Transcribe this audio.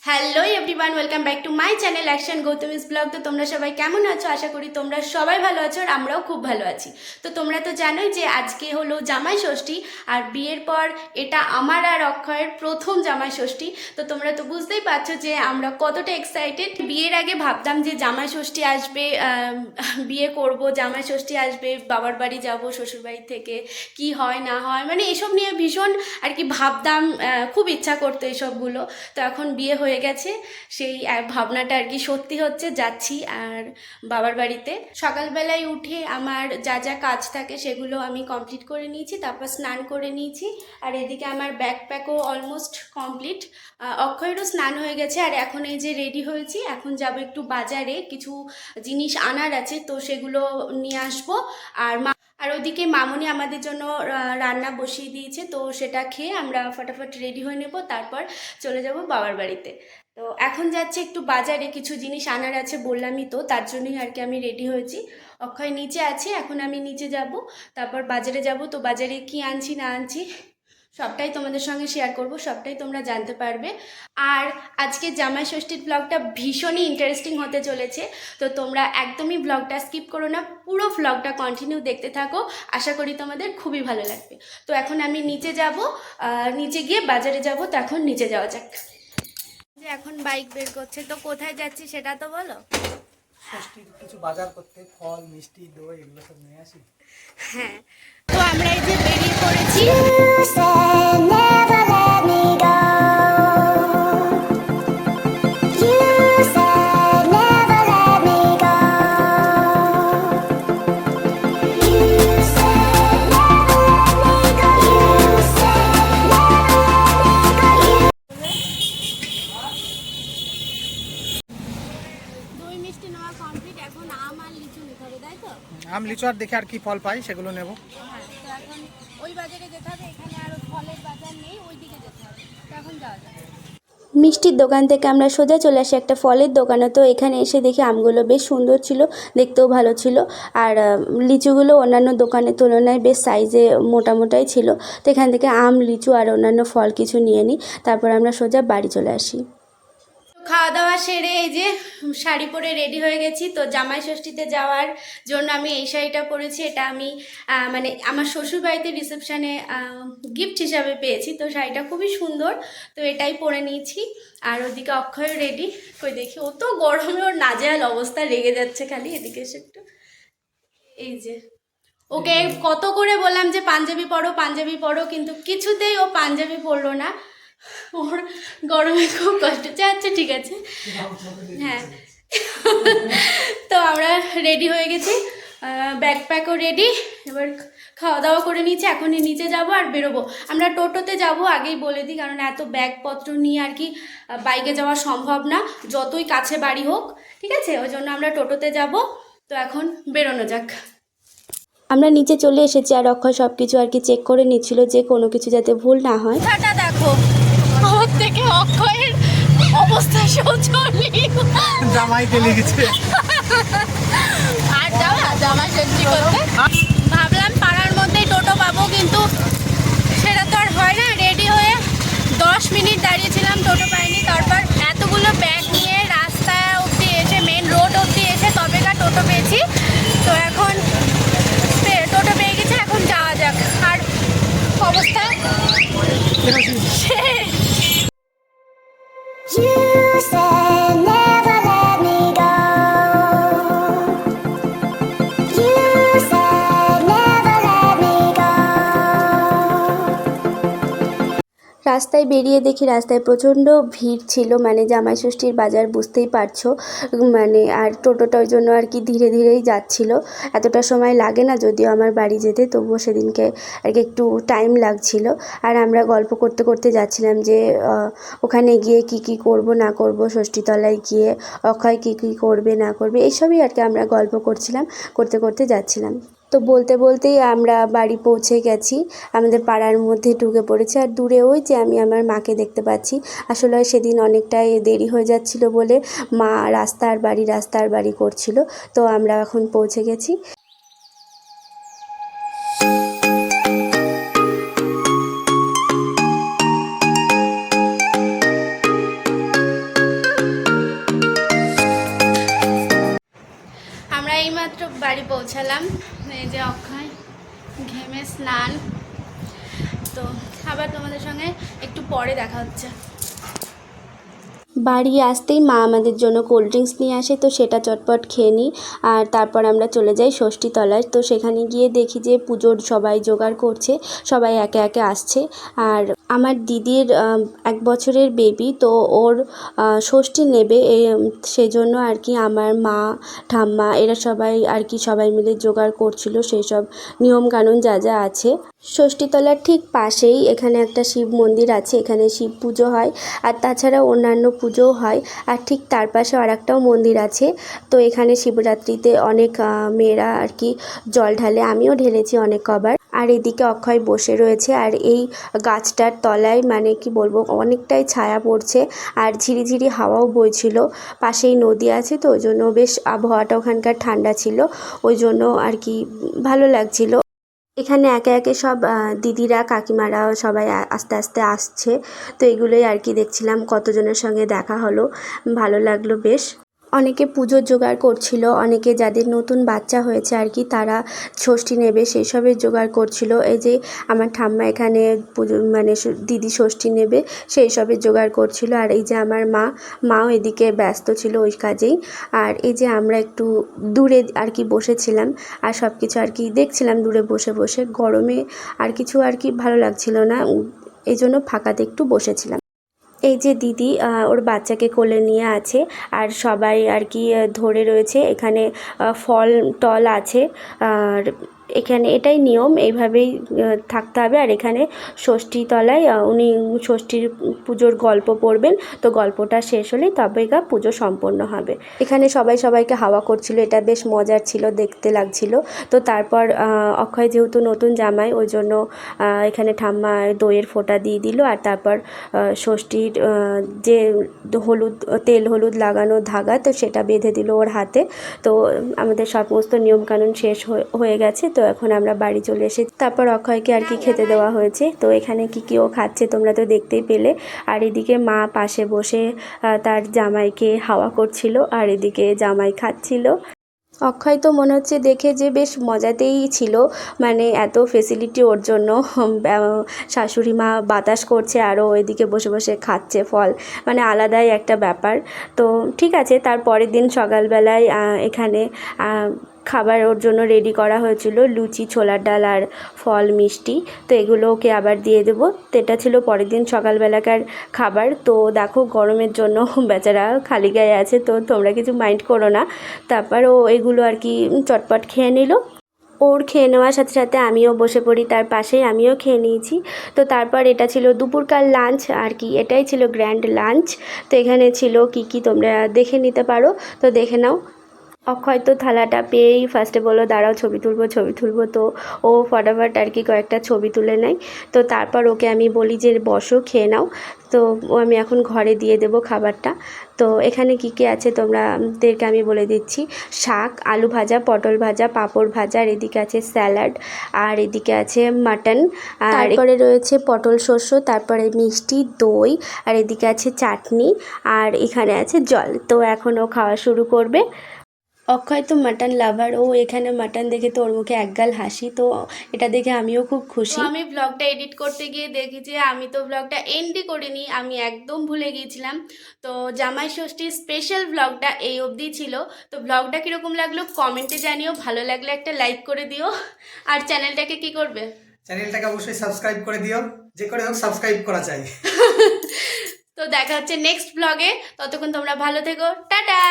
Hello everyone, welcome back to my channel action Gautami's blog. তো তোমরা সবাই কেমন আছো? আশা করি তোমরা সবাই ভালো আছো আর আমরাও খুব ভালো আছি। তো তোমরা তো জানোই যে আজকে হলো জামাই ষষ্ঠী, আর বিয়ের পর এটা আমার আর অক্ষয়ের প্রথম জামাই ষষ্ঠী। তো তোমরা তো বুঝতেই পারছো যে আমরা কতটা এক্সাইটেড। বিয়ের আগে ভাবতাম যে জামাই ষষ্ঠী আসবে, বিয়ে করব, জামাই ষষ্ঠী আসবে, বাবার বাড়ি যাব, শ্বশুর বাড়ি থেকে কি হয় না হয়, মানে এসব নিয়ে ভীষণ আর কি ভাবতাম, খুব ইচ্ছা করতো এসবগুলো। তো এখন বিয়ে হয়ে গেছে, সেই ভাবনাটা আর কি সত্যি হচ্ছে। যাচ্ছি আর বাবার বাড়িতে সকালবেলায় উঠে আমার যা যা কাজ থাকে সেগুলো আমি কমপ্লিট করে নিয়েছি, তারপর স্নান করে নিয়েছি। আর এদিকে আমার ব্যাকপ্যাকও অলমোস্ট কমপ্লিট। অক্ষয়েরও স্নান হয়ে গেছে, আর এখন এই যে রেডি হয়েছি, এখন যাব একটু বাজারে, কিছু জিনিস আনার আছে, তো সেগুলো নিয়ে আসবো। আর ওদিকে মামুনি আমাদের জন্য রান্না বসিয়ে দিয়েছে, তো সেটা খেয়ে আমরা ফটাফট রেডি হয়ে নেব, তারপর চলে যাব বাবার বাড়িতে। তো এখন যাচ্ছে একটু বাজারে, কিছু জিনিস আনার আছে, বললামই তো, তার জন্যই আর কি আমি রেডি হয়েছি। অক্ষয় নিচে আছে, এখন আমি নিচে যাব, তারপর বাজারে যাব। তো বাজারে কি আনছি না আনছি সবটাই তোমাদের সঙ্গে শেয়ার করব, সবটাই তোমরা জানতে পারবে। আর আজকে জামাই ষষ্ঠীর ব্লগটা ভীষণই ইন্টারেস্টিং হতে চলেছে, তো তোমরা একদমই ব্লগটা স্কিপ করো না, পুরো ব্লগটা কন্টিনিউ দেখতে থাকো, আশা করি তোমাদের খুবই ভালো লাগবে। তো এখন আমি নিচে যাব, নিচে গিয়ে বাজারে যাব, তো এখন নিচে যাওয়া যাক। যে এখন বাইক বের করছে, তো কোথায় যাচ্ছি সেটা তো বলো। ষষ্ঠীর কিছু বাজার করতে, ফল মিষ্টি দই এগুলো সব নিয়ে আসি। হ্যাঁ, তো আমরা এই যে বেরিয়ে পড়েছি। দই মিষ্টি নেওয়া কমপ্লিট, এখন আম আর লিচু নিতে হবে, তাই তো? আম লিচু আর দেখে আর কি ফল পাই সেগুলো নেব। হ্যাঁ, তো এখন ওই বাজারে যেতে হবে, এখানে আর ফলের বাজার নেই, ওই দিকে যেতে হবে। তো এখন যাওয়া যাবে। মিষ্টির দোকান থেকে আমরা সোজা চলে আসি একটা ফলের দোকানে। তো এখানে এসে দেখি আমগুলো বেশ সুন্দর ছিল, দেখতেও ভালো ছিল, আর লিচুগুলো অন্যান্য দোকানের তুলনায় বেশ সাইজে মোটামোটাই ছিল। তো এখান থেকে আম, লিচু আর অন্যান্য ফল কিছু নিয়ে নিই, তারপর আমরা সোজা বাড়ি চলে আসি। খাওয়া দাওয়া সেরে এই যে শাড়ি পরে রেডি হয়ে গেছি। তো জামাই ষষ্ঠীতে যাওয়ার জন্য আমি এই শাড়িটা পরেছি, এটা আমি মানে আমার শ্বশুরবাড়িতে রিসেপশানে গিফট হিসাবে পেয়েছি। তো শাড়িটা খুবই সুন্দর, তো এটাই পরে নিয়েছি। আর ওদিকে অক্ষয় রেডি, কই দেখি, ও তো গরমে ওর নাজেহাল অবস্থা, রেগে যাচ্ছে খালি। এদিকে এসে একটু, এই যে ওকে কত করে বললাম যে পাঞ্জাবি পরো পাঞ্জাবি পরো, কিন্তু কিছুতেই ও পাঞ্জাবি পরলো না, ওর গরমে খুব কষ্ট হচ্ছে। আচ্ছা ঠিক আছে, হ্যাঁ। তো আমরা রেডি হয়ে গেছি, ব্যাকপ্যাকও রেডি, এবার খাওয়া দাওয়া করে নিয়েছি, এখনই নিচে যাব আর বেরোবো। আমরা টোটোতে যাব, আগেই বলে দিই, কারণ এত ব্যাগপত্র নিয়ে আর কি বাইকে যাওয়া সম্ভব না, যতই কাছে বাড়ি হোক, ঠিক আছে, ওই জন্য আমরা টোটোতে যাব। তো এখন বেরোনো যাক। আমরা নিচে চলে এসেছি, আর অক্ষয় সব কিছু আর কি চেক করে নিচ্ছিল যে কোনো কিছু যাতে ভুল না হয়। দেখো, ওর থেকে অক্ষয়ের অবস্থা শোচনীয়, জামাইকে লেগেছে। আর যাওয়া জামা ষষ্ঠী করতে ভাবলাম পাড়ার মধ্যেই টোটো পাবো, কিন্তু সেটা তো আর হয় না। রেডি হয়ে 10 মিনিট দাঁড়িয়েছিলাম, টোটো পাইনি। তারপর এতগুলো ব্যাগ নিয়ে রাস্তা অবধি এসে, মেন রোড অবধি এসে তবেকা টোটো পেয়েছি। তো এখন টোটো পেয়ে গেছে, এখন যাওয়া যাক। আর অবস্থা You said never let me go. You said never let me go. রাস্তায় বেরিয়ে দেখি রাস্তায় প্রচণ্ড ভিড় ছিল, মানে জামাই ষষ্ঠীর বাজার, বুঝতেই পারছো, মানে আর টোটোটা ওই জন্য আর কি ধীরে ধীরেই যাচ্ছিল। এতটা সময় লাগে না যদিও আমার বাড়ি যেতে, তবুও সেদিনকে আর কি একটু টাইম লাগছিল। আর আমরা গল্প করতে করতে যাচ্ছিলাম যে ওখানে গিয়ে কি কি করব না করব, ষষ্ঠীতলায় গিয়ে অক্ষয় কি কি করবে না করবে, এইসবই আর কি আমরা গল্প করছিলাম, করতে করতে যাচ্ছিলাম। তো বলতে বলতেই আমরা বাড়ি পৌঁছে গেছি, আমাদের পাড়ার মধ্যে ঢুকে পড়েছি। আর দূরে ওই যে আমি আমার মাকে দেখতে পাচ্ছি। আসলে সেদিন অনেকটাই দেরি হয়ে যাচ্ছিল বলে মা রাস্তার বাড়ি করছিল। তো আমরা এখন পৌঁছে গেছি। বাড়ি পৌঁছালাম, এই যে অক্ষয় ঘেমে স্নান। তো আবার তোমাদের সঙ্গে একটু পরে দেখা হচ্ছে। বাড়ি আসতেই মা আমাদের জন্য কোল্ড ড্রিঙ্কস নিয়ে আসে, তো সেটা চটপট খেয়ে নিই। আর তারপর আমরা চলে যাই ষষ্ঠীতলায়। তো সেখানে গিয়ে দেখি যে পুজোর সবাই জোগাড় করছে, সবাই একে একে আসছে। আর আমার দিদির 1 বছরের বেবি, তো ওর ষষ্ঠী নেবে, সেই জন্য আর কি আমার মা ঠাম্মা এরা সবাই আর কি সবাই মিলে জোগাড় করছিল সেই সব নিয়মকানুন যা যা আছে। ষষ্ঠীতলার ঠিক পাশেই এখানে একটা শিব মন্দির আছে, এখানে শিব পুজো হয় আর তাছাড়া অন্যান্য পুজোও হয়। আর ঠিক তার পাশে আরেকটাও মন্দির আছে। তো এখানে শিবরাত্রিতে অনেক মেয়েরা আর কি জল ঢালে, আমিও ঢেলেছি অনেক কবার। আর এদিকে অক্ষয় বসে রয়েছে, আর এই গাছটার তলায় মানে কি বলবো অনেকটাই ছায়া পড়ছে আর ঝিরিঝিরি হাওয়াও বইছিল। পাশেই নদী আছে, তো ওই জন্য বেশ আবহাওয়াটা ওখানকার ঠান্ডা ছিল, ওই জন্য আর কি ভালো লাগছিল। এখানে একে একে সব দিদিরা কাকিমারা সবাই আস্তে আস্তে আসছে। তো এগুলোই আর কি দেখছিলাম, কতজনের সঙ্গে দেখা হলো, ভালো লাগলো বেশ। অনেকে পুজোর জোগাড় করছিল, অনেকে যাদের নতুন বাচ্চা হয়েছে আর কি তারা ষষ্ঠী নেবে সেই সবের জোগাড় করছিল। এই যে আমার ঠাম্মা এখানে পুজো মানে দিদি ষষ্ঠী নেবে সেই সবের জোগাড় করছিল। আর এই যে আমার মাও এদিকে ব্যস্ত ছিল ওই কাজেই। আর এই যে আমরা একটু দূরে আর কি বসেছিলাম আর সব কিছু আর কি দেখছিলাম দূরে বসে বসে। গরমে আর কিছু আর কি ভালো লাগছিল না, এই জন্য ফাঁকাতে একটু বসেছিলাম। এই যে দিদি ওর বাচ্চাকে কোলে নিয়ে আছে আর সবাই আর কি ধরে রয়েছে। এখানে ফল টল আছে আর এখানে এটাই নিয়ম, এইভাবেই থাকতে হবে। আর এখানে ষষ্ঠীতলায় উনি ষষ্ঠীর পুজোর গল্প পড়বেন, তো গল্পটা শেষ হলেই তবে পুজো সম্পন্ন হবে। এখানে সবাই সবাইকে হাওয়া করছিল, এটা বেশ মজার ছিল, দেখতে লাগছিল। তো তারপর অক্ষয় যেহেতু নতুন জামাই ওই জন্য এখানে ঠাম্মা দইয়ের ফোঁটা দিয়ে দিল। আর তারপর ষষ্ঠীর যে তেল হলুদ লাগানো ধাগা, তো সেটা বেঁধে দিল ওর হাতে। তো আমাদের সমস্ত নিয়মকানুন শেষ হয়ে গেছে। তো এখন আমরা বাড়ি চলে এসেছি। তারপর অক্ষয়কে আর কি খেতে দেওয়া হয়েছে। তো এখানে কি ও খাচ্ছে তোমরা তো দেখতেই পেলে। আর এদিকে মা পাশে বসে তার জামাইকে হাওয়া করছিল আর এদিকে জামাই খাচ্ছিল। অক্ষয় তো মনে হচ্ছে দেখে যে বেশ মজাতেই ছিল, মানে এত ফেসিলিটি ওর জন্য। শাশুড়ি মা বাতাস করছে আর ও এদিকে বসে বসে খাচ্ছে ফল, মানে আলাদাই একটা ব্যাপার। তো ঠিক আছে, তার পরের দিন সকালবেলায় এখানে খাবার ওর জন্য রেডি করা হয়েছিল, লুচি ছোলার ডাল আর ফল মিষ্টি। তো এগুলো ওকে আবার দিয়ে দেবো। তো এটা ছিল পরের দিন সকালবেলাকার খাবার। তো দেখো গরমের জন্য বেচারা খালি গায়ে আছে, তো তোমরা কিছু মাইন্ড করো না। তারপর ও এগুলো আর কি চটপট খেয়ে নিল। ওর খেয়ে নেওয়ার সাথে সাথে আমিও বসে পড়ি তার পাশেই, আমিও খেয়ে নিয়েছি। তো তারপর এটা ছিল দুপুরকার লাঞ্চ আর কি, এটাই ছিল গ্র্যান্ড লাঞ্চ। তো এখানে ছিল কি তোমরা দেখে নিতে পারো, তো দেখে নাও। অক্ষয় তো থালাটা পেয়েই ফার্স্টে বললো দাঁড়াও ছবি তুলবো। তো ও ফটাফট আর কি কয়েকটা ছবি তুলে নেয়। তো তারপর ওকে আমি বলি যে বসো খেয়ে নাও। তো আমি এখন ঘরে দিয়ে দেবো খাবারটা। তো এখানে কি আছে তোমাদেরকে আমি বলে দিচ্ছি। শাক, আলু ভাজা, পটল ভাজা, পাঁপড় ভাজা, আর এদিকে আছে স্যালাড, আর এদিকে আছে মাটন, তারপরে রয়েছে পটল শস্য, তারপরে মিষ্টি, দই, আর এদিকে আছে চাটনি, আর এখানে আছে জল। তো এখন ও খাওয়া শুরু করবে। অক্ষয় তো মাটন লাভার, ও এখানে মাটন দেখে তো ওর মুখে একগাল হাসি। তো এটা দেখে আমিও খুব খুশি। আমি ব্লগটা এডিট করতে গিয়ে দেখি যে আমি তো ব্লগটা এন্ডই করিনি, আমি একদম ভুলে গিয়েছিলাম। তো জামাই ষষ্ঠীর স্পেশাল ব্লগটা এই অবধি ছিল। তো ব্লগটা কীরকম লাগলো কমেন্টে জানিও, ভালো লাগলে একটা লাইক করে দিও। আর চ্যানেলটাকে কি করবে, চ্যানেলটাকে অবশ্যই সাবস্ক্রাইব করে দিও, যে করে হোক সাবস্ক্রাইব করা চাই। তো দেখা হচ্ছে নেক্সট ব্লগে, ততক্ষণ তোমরা ভালো থেকো, টাটা।